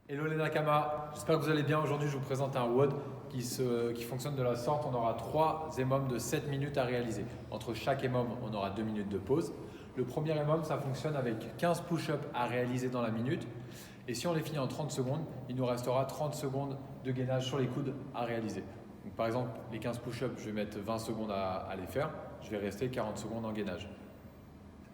Hello les Nakama, j'espère que vous allez bien. Aujourd'hui, je vous présente un WOD qui fonctionne de la sorte. On aura 3 EMOM de 7 minutes à réaliser. Entre chaque EMOM, on aura 2 minutes de pause. Le premier EMOM, ça fonctionne avec 15 push-ups à réaliser dans la minute. Et si on les finit en 30 secondes, il nous restera 30 secondes de gainage sur les coudes à réaliser. Donc, par exemple, les 15 push-ups, je vais mettre 20 secondes à les faire. Je vais rester 40 secondes en gainage.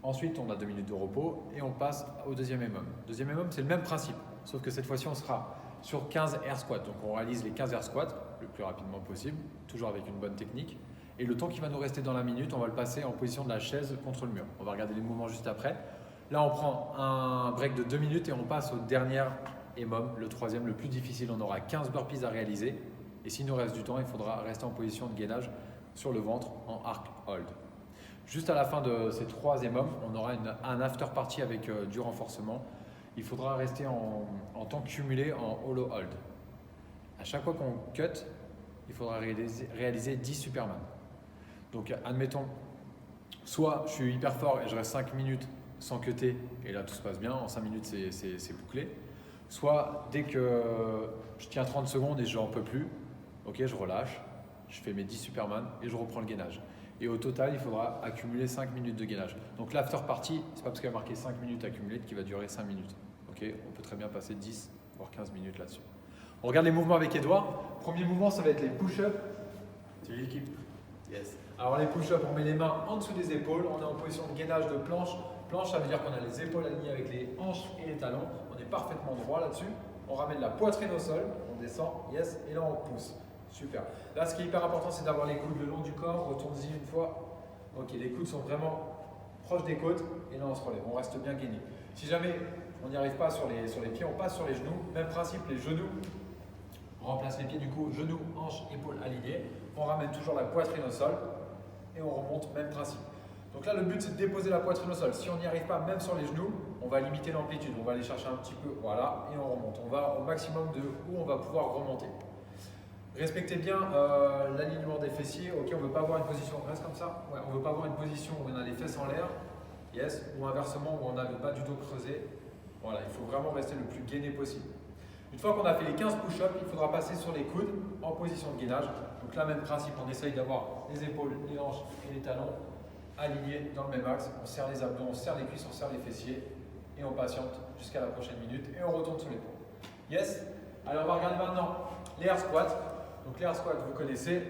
Ensuite, on a 2 minutes de repos et on passe au deuxième EMOM. Deuxième EMOM, c'est le même principe, sauf que cette fois-ci, on sera sur 15 air squats. Donc, on réalise les 15 air squats le plus rapidement possible, toujours avec une bonne technique. Et le temps qui va nous rester dans la minute, on va le passer en position de la chaise contre le mur. On va regarder les mouvements juste après. Là, on prend un break de 2 minutes et on passe au dernier EMOM, le troisième, le plus difficile. On aura 15 burpees à réaliser. Et s'il nous reste du temps, il faudra rester en position de gainage sur le ventre en arc hold. Juste à la fin de ces 3 EMOM, on aura un after party avec du renforcement. Il faudra rester en temps cumulé en hollow hold. À chaque fois qu'on cut, il faudra réaliser 10 Superman. Donc admettons, soit je suis hyper fort et je reste 5 minutes sans cutter et là tout se passe bien, en 5 minutes c'est bouclé. Soit dès que je tiens 30 secondes et je n'en peux plus, ok, je relâche, je fais mes 10 Superman et je reprends le gainage. Et au total, il faudra accumuler 5 minutes de gainage. Donc l'after party, c'est pas parce qu'il y a marqué 5 minutes accumulées qu'il va durer 5 minutes. Okay, on peut très bien passer 10 voire 15 minutes là-dessus. On regarde les mouvements avec Edouard. Premier mouvement, ça va être les push-ups. C'est l'équipe. Yes. Alors les push-ups, on met les mains en dessous des épaules. On est en position de gainage de planche. Planche, ça veut dire qu'on a les épaules alignées avec les hanches et les talons. On est parfaitement droit là-dessus. On ramène la poitrine au sol. On descend. Yes. Et là, on pousse. Super. Là, ce qui est hyper important, c'est d'avoir les coudes le long du corps. Retourne-y une fois. Ok, les coudes sont vraiment proches des côtes. Et là, on se relève. On reste bien gainé. Si jamais on n'y arrive pas sur les pieds, on passe sur les genoux. Même principe, les genoux. On remplace les pieds du coup, genoux, hanches, épaules alignées. On ramène toujours la poitrine au sol. Et on remonte, même principe. Donc là, le but, c'est de déposer la poitrine au sol. Si on n'y arrive pas, même sur les genoux, on va limiter l'amplitude. On va aller chercher un petit peu, voilà, et on remonte. On va au maximum de où on va pouvoir remonter. Respectez bien l'alignement des fessiers. Ok, on ne veut pas avoir une position, reste comme ça. Ouais, on ne veut pas avoir une position où on a les fesses en l'air. Yes, ou inversement où on a le bas du dos creusé. Voilà, il faut vraiment rester le plus gainé possible. Une fois qu'on a fait les 15 push-ups, il faudra passer sur les coudes en position de gainage. Donc là, même principe, on essaye d'avoir les épaules, les hanches et les talons alignés dans le même axe. On serre les abdos, on serre les cuisses, on serre les fessiers et on patiente jusqu'à la prochaine minute et on retourne sur les l'épaule. Yes? Alors on va regarder maintenant les air squats. Donc les air squats, vous connaissez,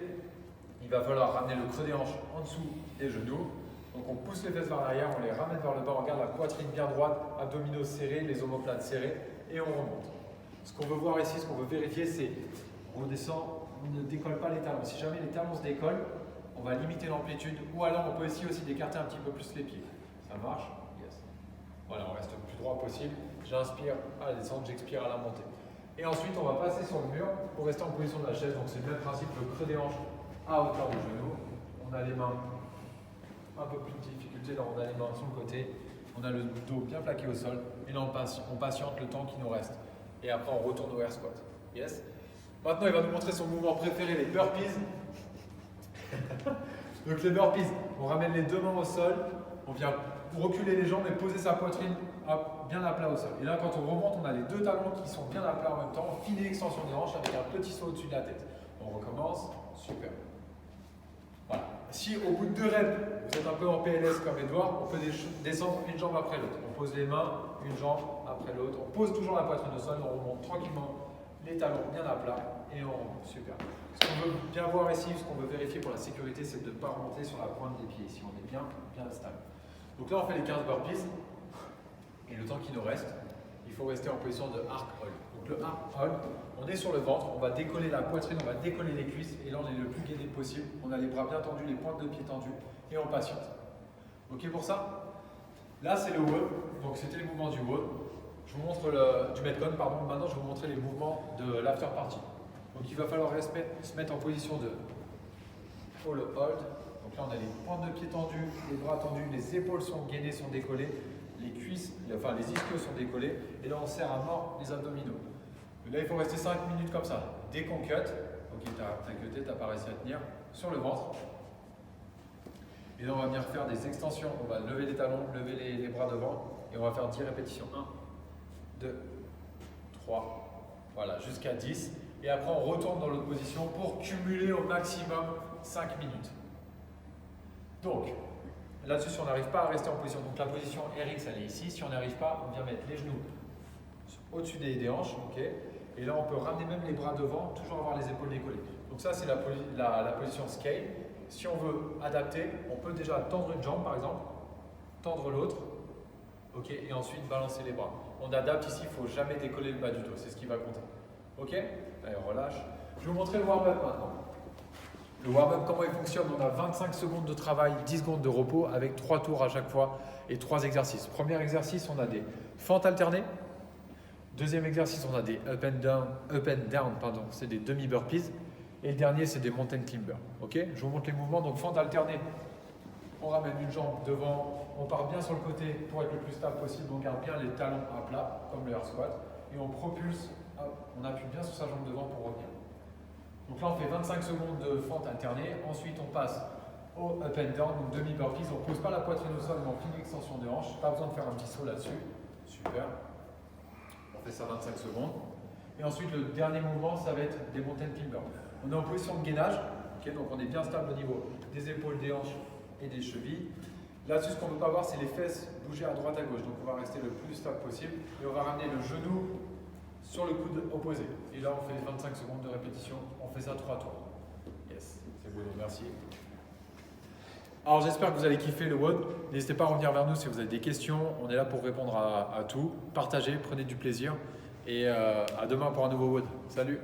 il va falloir ramener le creux des hanches en dessous des genoux. Donc on pousse les fesses vers l'arrière, on les ramène vers le bas, on garde la poitrine bien droite, abdominaux serrés, les omoplates serrés et on remonte. Ce qu'on veut voir ici, ce qu'on veut vérifier, c'est on redescend, on ne décolle pas les talons. Si jamais les talons se décollent, on va limiter l'amplitude ou alors on peut aussi d'écarter un petit peu plus les pieds. Ça marche? Yes. Voilà, on reste le plus droit possible. J'inspire à la descente, j'expire à la montée. Et ensuite, on va passer sur le mur pour rester en position de la chaise. Donc c'est le même principe, le creux des hanches à hauteur des genoux. On a les mains un peu plus de difficulté, là on a les mains sur le côté. On a le dos bien plaqué au sol. Et là on patiente le temps qui nous reste. Et après on retourne au air squat. Yes. Maintenant il va nous montrer son mouvement préféré, les burpees. Donc les burpees, on ramène les deux mains au sol. On vient reculer les jambes et poser sa poitrine bien à plat au sol. Et là, quand on remonte, on a les deux talons qui sont bien à plat en même temps. Fine extension des hanches avec un petit saut au-dessus de la tête. On recommence. Super. Voilà. Si au bout de 2 reps, vous êtes un peu en PLS comme Edouard, on peut descendre une jambe après l'autre. On pose les mains, une jambe après l'autre. On pose toujours la poitrine au sol. On remonte tranquillement les talons bien à plat et on remonte. Super. Ce qu'on veut bien voir ici, ce qu'on veut vérifier pour la sécurité, c'est de ne pas remonter sur la pointe des pieds. Si on est bien stable. Donc là, on fait les 15 burpees. Et le temps qui nous reste, il faut rester en position de arc hold. Donc le arc hold, on est sur le ventre, on va décoller la poitrine, on va décoller les cuisses et là on est le plus gainé possible. On a les bras bien tendus, les pointes de pied tendues et on patiente. Ok pour ça? Là c'est le WOD, donc c'était les mouvements du WOD. Je vous montre du Metcon, pardon. Maintenant je vais vous montrer les mouvements de l'after party. Donc il va falloir se mettre en position de hollow hold. Donc là on a les pointes de pied tendues, les bras tendus, les épaules sont gainées, sont décollées. Les cuisses, enfin les ischios sont décollés et là on serre à mort les abdominaux. Là il faut rester 5 minutes comme ça. Dès qu'on cut, ok t'as cuté, t'as pas réussi à tenir, sur le ventre. Et là on va venir faire des extensions, on va lever les talons, lever les bras devant et on va faire 10 répétitions. 1, 2, 3, Voilà, jusqu'à 10. Et après, on retourne dans l'autre position pour cumuler au maximum 5 minutes. Donc, là-dessus, si on n'arrive pas à rester en position, donc la position RX, elle est ici. Si on n'arrive pas, on vient mettre les genoux au-dessus des hanches. Okay. Et là, on peut ramener même les bras devant, toujours avoir les épaules décollées. Donc ça, c'est la position scale. Si on veut adapter, on peut déjà tendre une jambe, par exemple, tendre l'autre, okay, et ensuite balancer les bras. On adapte ici, il ne faut jamais décoller le bas du dos, c'est ce qui va compter. Ok? Allez, on relâche. Je vais vous montrer le warm-up maintenant. Le warm-up, comment il fonctionne? On a 25 secondes de travail, 10 secondes de repos avec 3 tours à chaque fois et 3 exercices. Premier exercice, on a des fentes alternées. Deuxième exercice, on a des up and down, c'est des demi-burpees. Et le dernier, c'est des mountain climbers. Okay, je vous montre les mouvements. Donc, fente alternée, on ramène une jambe devant, on part bien sur le côté pour être le plus stable possible. On garde bien les talons à plat, comme le air squat. Et on propulse, hop, on appuie bien sur sa jambe devant pour revenir. Donc là, on fait 25 secondes de fente alternée. Ensuite, on passe au up and down, donc demi-burpees. On ne pose pas la poitrine au sol, mais on fait une extension des hanches. Pas besoin de faire un petit saut là-dessus. Super. On fait ça 25 secondes. Et ensuite, le dernier mouvement, ça va être des mountain climbers. On est en position de gainage, okay, donc on est bien stable au niveau des épaules, des hanches et des chevilles. Là-dessus, ce qu'on ne veut pas voir, c'est les fesses bouger à droite, à gauche. Donc on va rester le plus stable possible et on va ramener le genou sur le coude opposé. Et là, on fait 25 secondes de répétition. On fait ça 3 tours. Yes, c'est bon, merci. Alors j'espère que vous allez kiffer le WOD. N'hésitez pas à revenir vers nous si vous avez des questions. On est là pour répondre à tout. Partagez, prenez du plaisir. Et à demain pour un nouveau WOD. Salut!